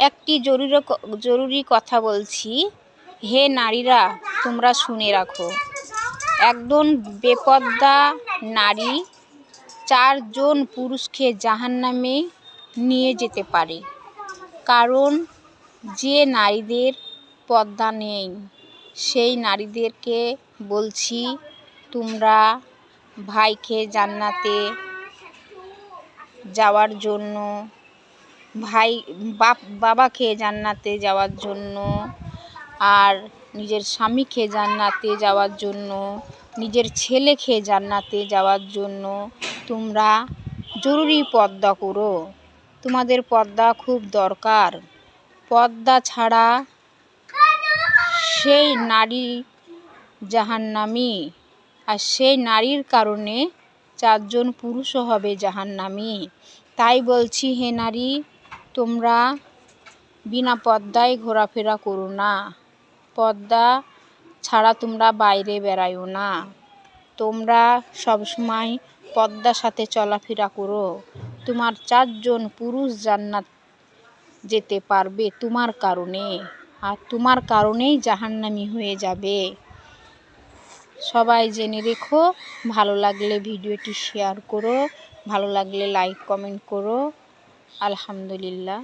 একটি জরুরি কথা বলছি। হে নারীরা, তোমরা শুনে রাখো। একজন বেপর্দা নারী 4 জন পুরুষকে জাহান্নামে নিয়ে যেতে পারে। কারণ যে নারীদের পর্দা নেই সেই নারীদেরকে বলছি, তোমরা ভাইকে জান্নাতে যাওয়ার জন্য, বাবাকে জান্নাতে যাওয়ার জন্য, আর নিজের স্বামীকে জান্নাতে যাওয়ার জন্য, নিজের ছেলেকে জান্নাতে যাওয়ার জন্য তোমরা জরুরি পর্দা করো। তোমাদের পর্দা খুব দরকার। পর্দা ছাড়া সেই নারী জাহান্নামী, আর সেই নারীর কারণে 4 জন পুরুষও হবে জাহান্নামী। তাই বলছি, হে নারী, তোমরা বিনা পর্দায় ঘোরাফেরা করো না। পর্দা ছাড়া তোমরা বাইরে বেরায়ও না। তোমরা সবসময় পর্দার সাথে চলাফেরা করো। তোমার 4 জন পুরুষ জান্নাত যেতে পারবে তোমার কারণে, আর তোমার কারণেই জাহান্নামী হয়ে যাবে। সবাই জেনে রেখো। ভালো লাগলে ভিডিওটি শেয়ার করো, ভালো লাগলে লাইক কমেন্ট করো। আলহামদুলিল্লাহ।